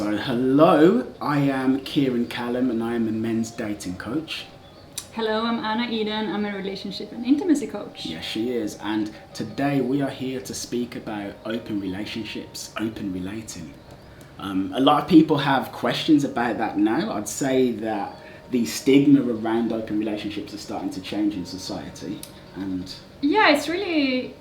So hello, I am Ciaran Callum and I am a men's dating coach. Hello, I'm Anna Eden. I'm a relationship and intimacy coach. Yes, she is. And today we are here to speak about open relationships, open relating. A lot of people have questions about that now. I'd say that the stigma around open relationships is starting to change in society. And yeah, it's really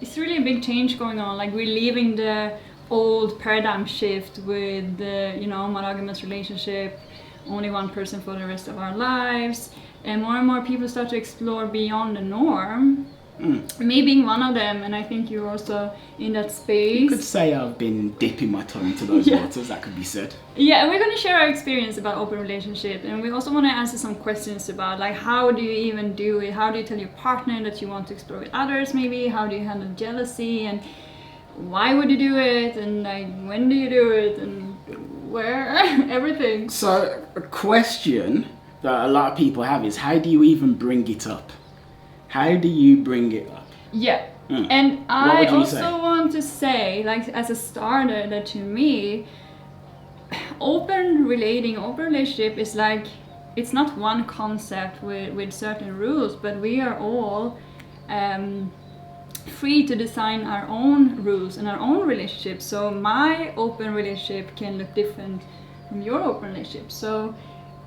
a big change going on. Like, we're leaving the old paradigm shift with the monogamous relationship, only one person for the rest of our lives, and more people start to explore beyond the norm. Me being one of them, and I think you're also in that space. You could say I've been dipping my toe into those waters, that could be said. Yeah, and we're going to share our experience about open relationship, and we also want to answer some questions about, like, how do you even do it? How do you tell your partner that you want to explore with others, maybe? How do you handle jealousy, and why would you do it, and like, when do you do it, and where? Everything. So a question that a lot of people have is, how do you even bring it up? How do you bring it up? Yeah. And I also want to say, like, as a starter, that to me, open relationship is like, it's not one concept with certain rules, but we are all free to design our own rules and our own relationship. So my open relationship can look different from your open relationship. So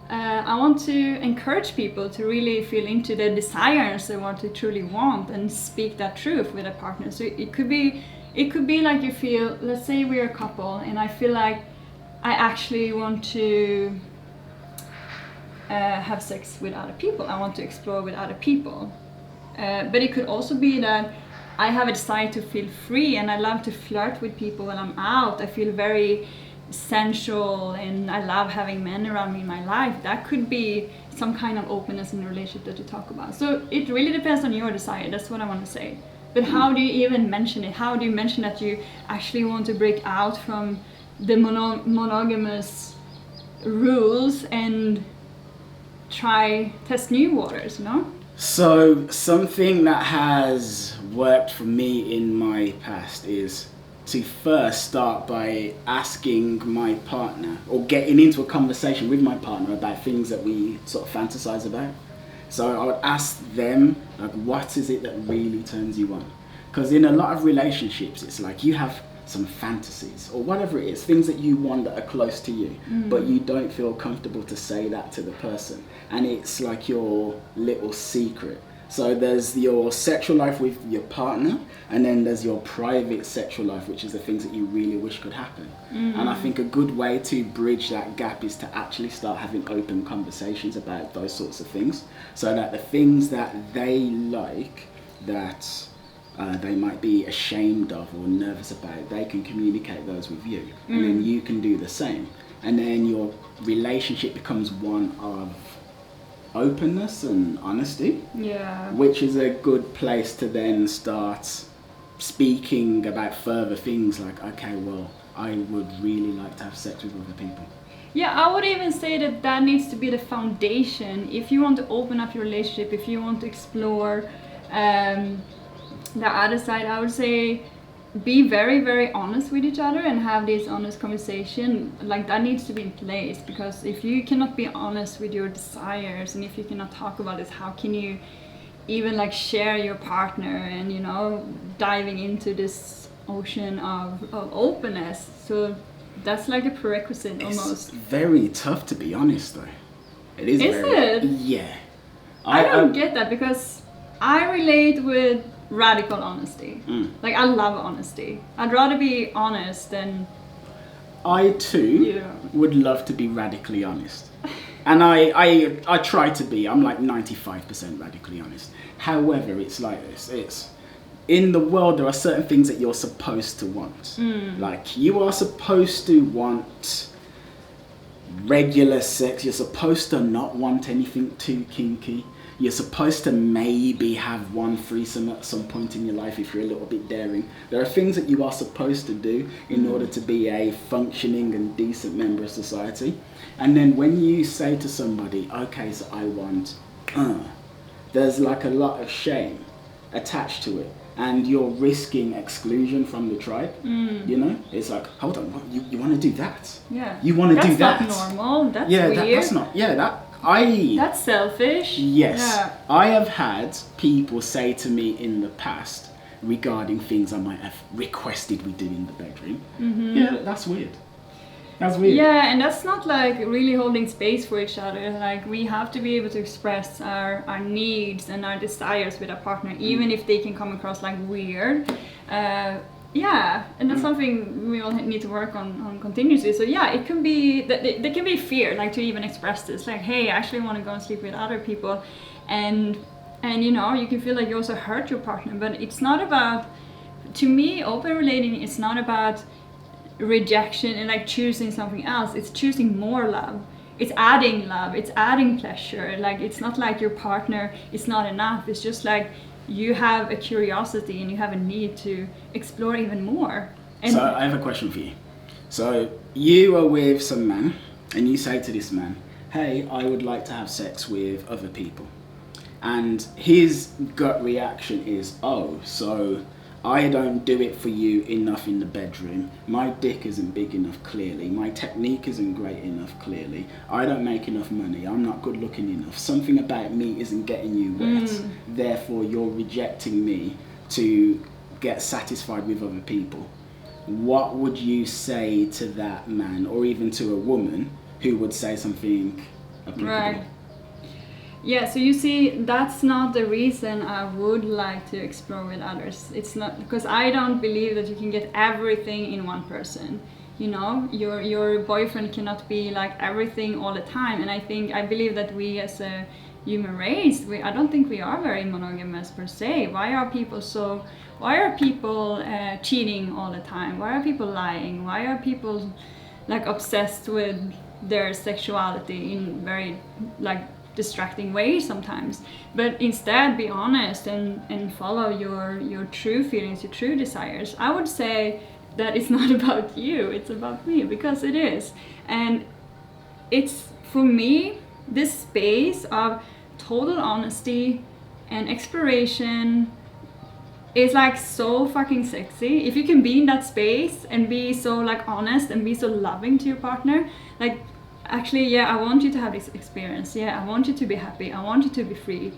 I want to encourage people to really feel into their desires and what they truly want and speak that truth with a partner. So it could be like, you feel, let's say we're a couple and I feel like I actually want to have sex with other people. I want to explore with other people. But it could also be that I have a desire to feel free and I love to flirt with people when I'm out. I feel very sensual and I love having men around me in my life. That could be some kind of openness in the relationship that you talk about. So it really depends on your desire. That's what I want to say. But how do you even mention it? How do you mention that you actually want to break out from the monogamous rules and test new waters, So something that has worked for me in my past is to first start by asking my partner, or getting into a conversation with my partner about things that we sort of fantasize about. So I would ask them, like, what is it that really turns you on? Because in a lot of relationships, it's like you have some fantasies or whatever it is, things that you want that are close to you, but you don't feel comfortable to say that to the person. And it's like your little secret. So there's your sexual life with your partner, and then there's your private sexual life, which is the things that you really wish could happen. And I think a good way to bridge that gap is to actually start having open conversations about those sorts of things, so that the things that they like, that they might be ashamed of or nervous about, they can communicate those with you, and then you can do the same. And then your relationship becomes one of openness and honesty, which is a good place to then start speaking about further things like, okay, well, I would really like to have sex with other people. Yeah, I would even say that needs to be the foundation. If you want to open up your relationship, if you want to explore the other side, I would say be very, very honest with each other and have this honest conversation. Like, that needs to be in place, because if you cannot be honest with your desires and if you cannot talk about this, how can you even, like, share your partner and diving into this ocean of openness? So that's like a prerequisite almost. It's very tough, to be honest, though. It is. Is it? Yeah. I don't get that, because I relate with radical honesty. Like, I love honesty. I'd rather be honest than... I too would love to be radically honest. And I try to be. I'm like 95% radically honest. However, it's like this. It's in the world, there are certain things that you're supposed to want. Like, you are supposed to want regular sex. You're supposed to not want anything too kinky. You're supposed to maybe have one threesome at some point in your life if you're a little bit daring. There are things that you are supposed to do in order to be a functioning and decent member of society. And then when you say to somebody, okay, so I want, there's like a lot of shame attached to it. and you're risking exclusion from the tribe. You know, it's like, hold on, what, you want to do that? Yeah. You want to do that? That's not normal. That's yeah, weird. That's not. Yeah, That's selfish. Yes. Yeah. I have had people say to me in the past regarding things I might have requested we do in the bedroom. Yeah, that's weird. That's weird. Yeah, and that's not like really holding space for each other. Like we have to be able to express our needs and our desires with our partner, even if they can come across like weird. Yeah, and that's something we all need to work on continuously. So yeah, it can be that there can be fear, like to even express this, like, hey, I actually want to go and sleep with other people, and you know, you can feel like you also hurt your partner. But it's not about, to me, open relating is not about rejection and like choosing something else. It's choosing more love. It's adding pleasure. Like it's not like your partner is not enough. It's just like you have a curiosity and you have a need to explore even more. And so I have a question for you. So you are with some man and you say to this man, hey, I would like to have sex with other people. And his gut reaction is, oh, so I don't do it for you enough in the bedroom. My dick isn't big enough, clearly. My technique isn't great enough, clearly. I don't make enough money. I'm not good looking enough. Something about me isn't getting you wet. Therefore, you're rejecting me to get satisfied with other people. What would you say to that man, or even to a woman who would say something applicable? Right. Yeah, so you see, that's not the reason I would like to explore with others. It's not because I don't believe that you can get everything in one person. You know, your boyfriend cannot be like everything all the time. And I believe that we as a human race, I don't think we are very monogamous per se. Why are people cheating all the time? Why are people lying? Why are people like obsessed with their sexuality in very like distracting way sometimes? But instead be honest and follow your true feelings, your true desires. I would say that it's not about you, it's about me, because it is. And it's, for me, this space of total honesty and exploration is like so fucking sexy. If you can be in that space and be so like honest and be so loving to your partner, like, actually, yeah, I want you to have this experience. Yeah, I want you to be happy. I want you to be free.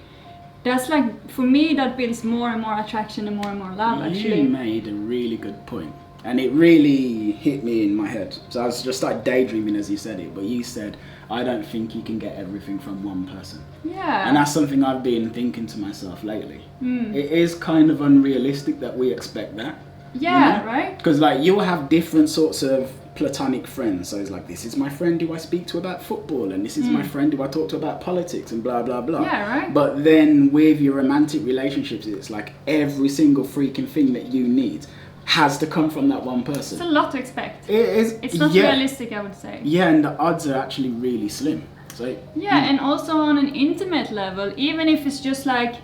That's like, for me, that builds more and more attraction and more love, actually. You made a really good point. And it really hit me in my head. So I was just like daydreaming as you said it. But you said, I don't think you can get everything from one person. Yeah. And that's something I've been thinking to myself lately. It is kind of unrealistic that we expect that. Yeah, you know? right? Because like you'll have different sorts of platonic friends. So it's like, this is my friend who I speak to about football, and this is my friend who I talk to about politics and blah blah blah. Yeah, right. But then with your romantic relationships, it's like every single freaking thing that you need has to come from that one person. It's a lot to expect. It is. It's not realistic, I would say. Yeah, and the odds are actually really slim. So yeah, and also on an intimate level, even if it's just like,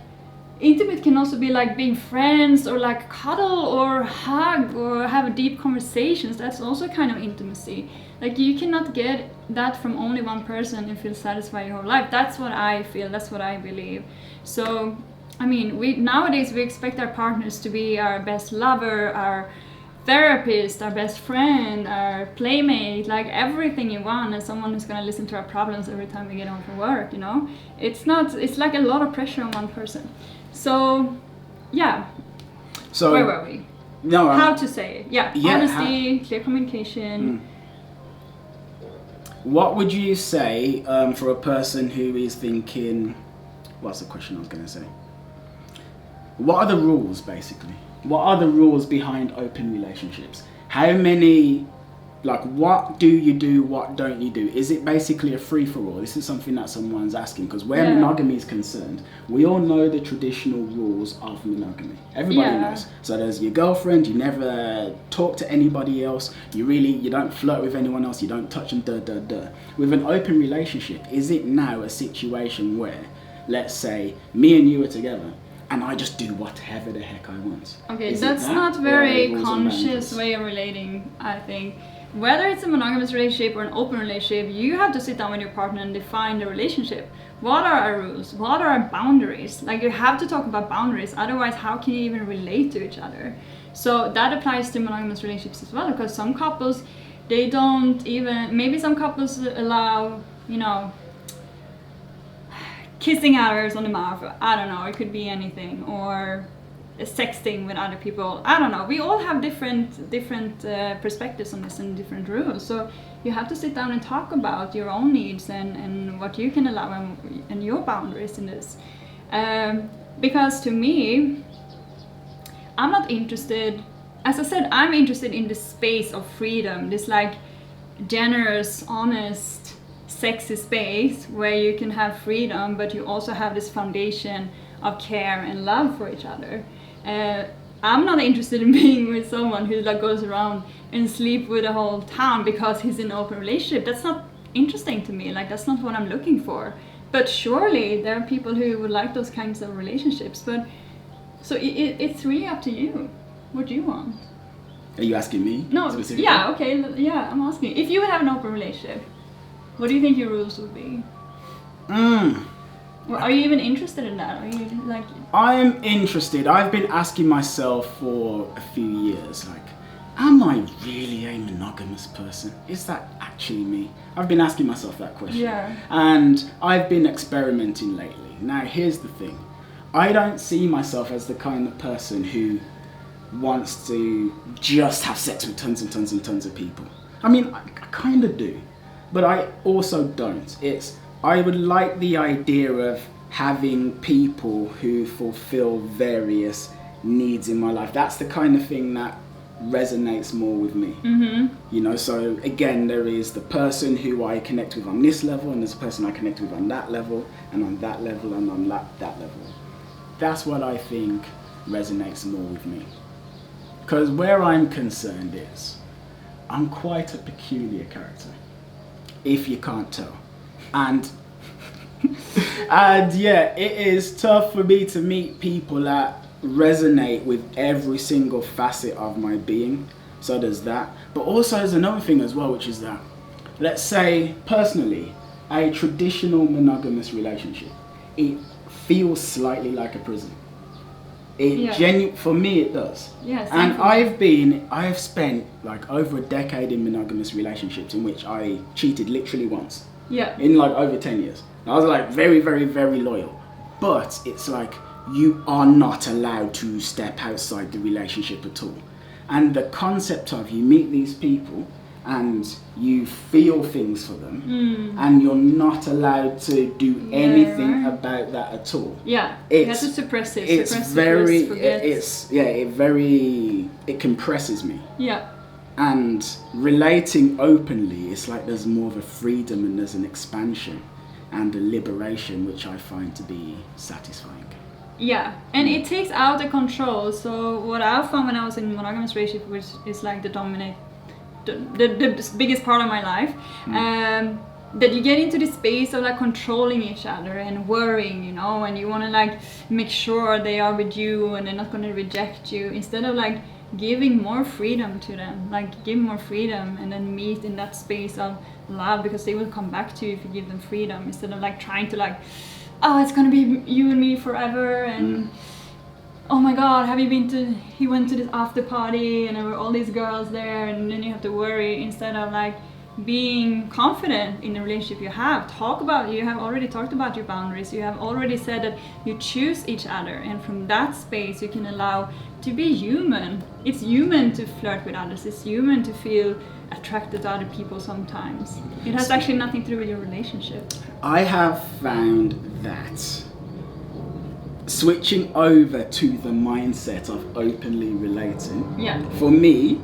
intimate can also be like being friends or like cuddle or hug or have deep conversations. That's also kind of intimacy. Like you cannot get that from only one person and feel satisfied your whole life. That's what I feel, that's what I believe. So I mean, nowadays we expect our partners to be our best lover, our therapist, our best friend, our playmate, like everything you want, and someone who's gonna listen to our problems every time we get home from work, you know? It's like a lot of pressure on one person. So, yeah. So where were we? No. How to say it? Yeah. Honesty, clear communication. What would you say for a person who is thinking? What's the question I was going to say? What are the rules, basically? What are the rules behind open relationships? How many? Like, what do you do? What don't you do? Is it basically a free-for-all? This is something that someone's asking, because where monogamy is concerned, we all know the traditional rules of monogamy. Everybody knows. So there's your girlfriend, you never talk to anybody else, you don't flirt with anyone else, you don't touch them, With an open relationship, is it now a situation where, let's say, me and you are together, and I just do whatever the heck I want? Okay, that's not very conscious way of relating, I think. whether it's a monogamous relationship or an open relationship, you have to sit down with your partner and define the relationship. What are our rules? What are our boundaries? Like, you have to talk about boundaries, otherwise how can you even relate to each other? So that applies to monogamous relationships as well, because some couples, they don't even, maybe some couples allow, you know, kissing others on the mouth. I don't know, it could be anything, or sexting with other people. I don't know. We all have different perspectives on this and different rules. So you have to sit down and talk about your own needs and what you can allow and your boundaries in this. Because to me, I'm not interested, as I said, I'm interested in the space of freedom, this like generous, honest, sexy space where you can have freedom, but you also have this foundation of care and love for each other. I'm not interested in being with someone who like goes around and sleep with the whole town because he's in an open relationship. That's not interesting to me. Like, that's not what I'm looking for. But surely there are people who would like those kinds of relationships. But so it's really up to you. What do you want? Are you asking me? No. Specifically? Yeah. Okay. Yeah. I'm asking. If you would have an open relationship, what do you think your rules would be? Well, are you even interested in that? Are you like? I'm interested. I've been asking myself for a few years, like, am I really a monogamous person? Is that actually me? I've been asking myself that question. Yeah. And I've been experimenting lately. Now, here's the thing. I don't see myself as the kind of person who wants to just have sex with tons and tons and tons of people. I mean, I kind of do, but I also don't. I would like the idea of having people who fulfill various needs in my life. That's the kind of thing that resonates more with me. You know, so again, there is the person who I connect with on this level, and there's a person I connect with on that level, and on that level, and on that level. That's what I think resonates more with me. Because where I'm concerned is, I'm quite a peculiar character, if you can't tell. And yeah, it is tough for me to meet people that resonate with every single facet of my being. So there's that. But also there's another thing as well, which is that, let's say personally, a traditional monogamous relationship, it feels slightly like a prison. For me it does. Yes. And I've spent like over a decade in monogamous relationships in which I cheated literally once. Yeah. In like over 10 years. I was like very, very, very loyal. But it's like you are not allowed to step outside the relationship at all. And the concept of you meet these people and you feel things for them and you're not allowed to do anything about that at all. Yeah, you have to suppress it. It compresses me. Yeah. And relating openly, it's like there's more of a freedom and there's an expansion and a liberation, which I find to be satisfying. Yeah, and it takes out the control. So what I found when I was in a monogamous relationship, which is like the biggest part of my life, that you get into this space of like controlling each other and worrying, you know, and you want to like make sure they are with you and they're not going to reject you, instead of like giving more freedom to them, like give more freedom and then meet in that space of love, because they will come back to you if you give them freedom, instead of like trying to like, oh, it's gonna be you and me forever, and oh my god, he went to this after party and there were all these girls there, and then you have to worry, instead of like being confident in the relationship you have. You have already talked about your boundaries, you have already said that you choose each other, and from that space you can allow to be human. It's human to flirt with others, it's human to feel attracted to other people sometimes. It has actually nothing to do with your relationship. I have found that switching over to the mindset of openly relating, for me,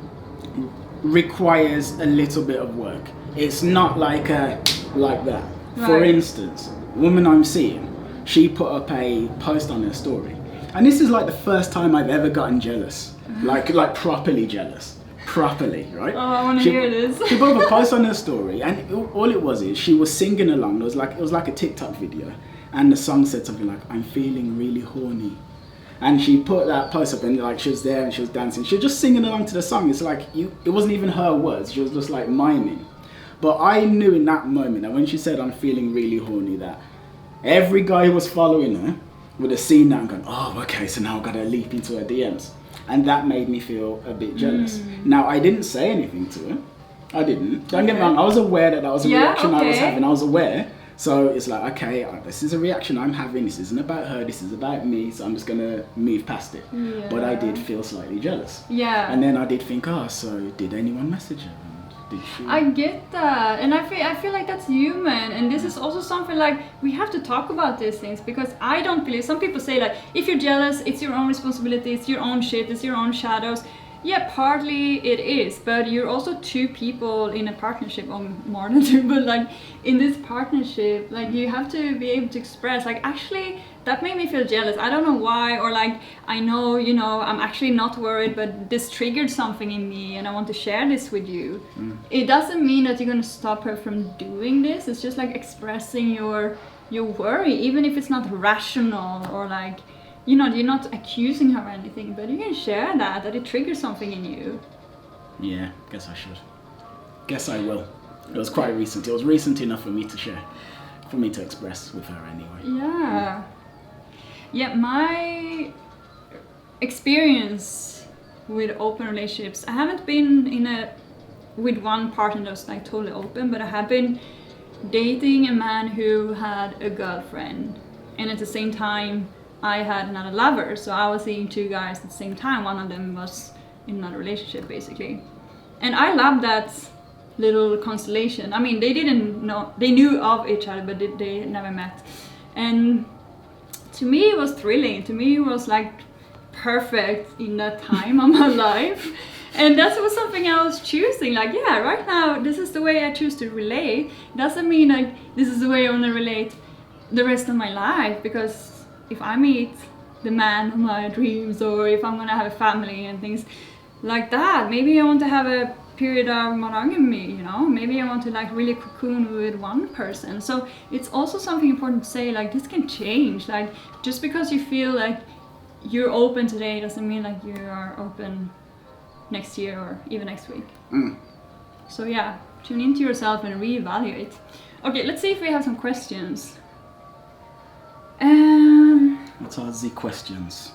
requires a little bit of work. It's not like that. Right. For instance, the woman I'm seeing, she put up a post on her story, and this is like the first time I've ever gotten jealous, like properly jealous. Properly, right? Oh, I want to hear this. She put up a post on her story, and all it was is she was singing along. It was like a TikTok video, and the song said something like, "I'm feeling really horny," And she put that post up and like she was there and she was dancing. She was just singing along to the song. It's like it wasn't even her words. She was just like miming. But I knew in that moment that when she said I'm feeling really horny, that every guy who was following her would have seen that and gone, oh, okay, so now I've got to leap into her DMs. And that made me feel a bit jealous. Now, I didn't say anything to her. I didn't. Don't get me wrong. I was aware that was a reaction I was having. I was aware. So it's like, okay, this is a reaction I'm having. This isn't about her. This is about me. So I'm just going to move past it. Yeah. But I did feel slightly jealous. Yeah. And then I did think, so did anyone message her? Did she? I get that. And I feel like that's human. And this is also something like we have to talk about these things, because I don't believe, some people say like, if you're jealous, it's your own responsibility. It's your own shit. It's your own shadows. Yeah, partly it is, but you're also two people in a partnership, or more than two, but like in this partnership, like you have to be able to express, like, actually that made me feel jealous. I don't know why, or like, I know, I'm actually not worried, but this triggered something in me and I want to share this with you. It doesn't mean that you're gonna stop her from doing this. It's just like expressing your worry, even if it's not rational, or like, you're not accusing her or anything, but you can share that it triggers something in you. Yeah, guess I should. Guess I will. It was quite recent. It was recent enough for me to share, for me to express with her anyway. Yeah. Yeah, my experience with open relationships, I haven't been with one partner that's like totally open, but I have been dating a man who had a girlfriend, and at the same time I had another lover, so I was seeing two guys at the same time. One of them was in another relationship, basically. And I loved that little constellation. I mean, they knew of each other, but they never met. And to me, it was thrilling. To me, it was like perfect in that time of my life. And that was something I was choosing. Like, yeah, right now, this is the way I choose to relate. Doesn't mean like this is the way I want to relate the rest of my life, because if I meet the man of my dreams, or if I'm gonna have a family and things like that, maybe I want to have a period of monogamy, maybe I want to like really cocoon with one person. So it's also something important to say, like, this can change. Like, just because you feel like you're open today doesn't mean like you are open next year or even next week. So yeah, tune into yourself and reevaluate. Okay, let's see if we have some questions. What are the questions?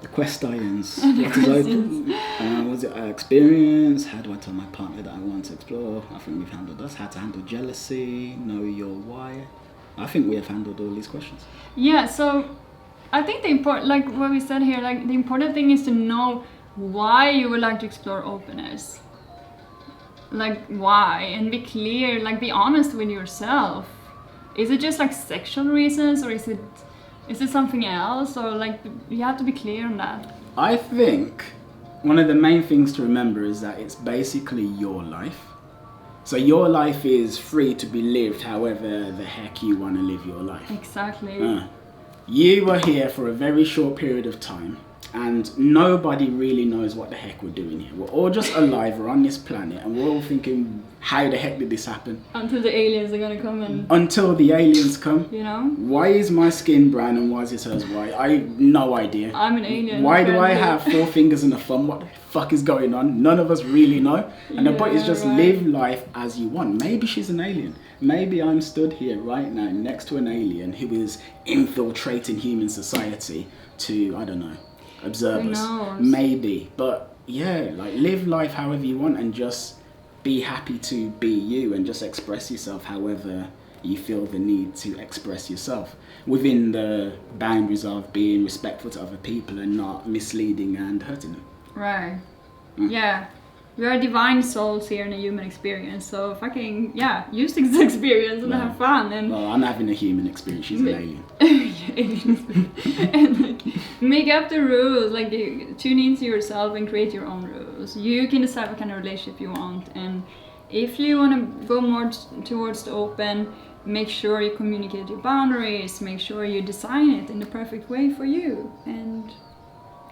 The questions. Was it experience? How do I tell my partner that I want to explore? I think we've handled that. How to handle jealousy? Know your why? I think we have handled all these questions. Yeah, so I think the important, like what we said here, like the important thing is to know why you would like to explore openness. Like why, and be clear, like be honest with yourself. Is it just like sexual reasons, or is it something else, or like you have to be clear on that? I think one of the main things to remember is that it's basically your life. So your life is free to be lived however the heck you want to live your life. Exactly. You were here for a very short period of time, and nobody really knows what the heck we're doing here. We're all just alive, we're on this planet, and we're all thinking, how the heck did this happen? Until the aliens are gonna come and... Until the aliens come. Why is my skin brown and why is hers white? I have no idea. I'm an alien. Why do I have 4 fingers and a thumb? What the fuck is going on? None of us really know. And the point is just live life as you want. Maybe she's an alien. Maybe I'm stood here right now next to an alien who is infiltrating human society to, I don't know, observe us. Maybe. But yeah, like live life however you want, and just be happy to be you, and just express yourself however you feel the need to express yourself, within the boundaries of being respectful to other people and not misleading and hurting them. Right. Yeah. We are divine souls here in a human experience, so fucking, use this experience and have fun. And well, I'm having a human experience, she's an alien. And like, make up the rules, like tune into yourself and create your own rules. You can decide what kind of relationship you want, and if you want to go more towards the open, make sure you communicate your boundaries, make sure you design it in the perfect way for you, and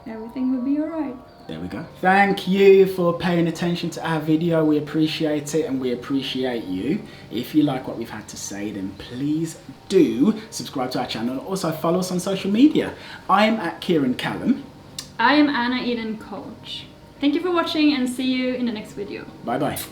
everything will be alright. There we go. Thank you for paying attention to our video. We appreciate it and we appreciate you. If you like what we've had to say, then please do subscribe to our channel and also follow us on social media. I'm at Ciaran Callum. I am Anna Eden Coach. Thank you for watching and see you in the next video. Bye bye.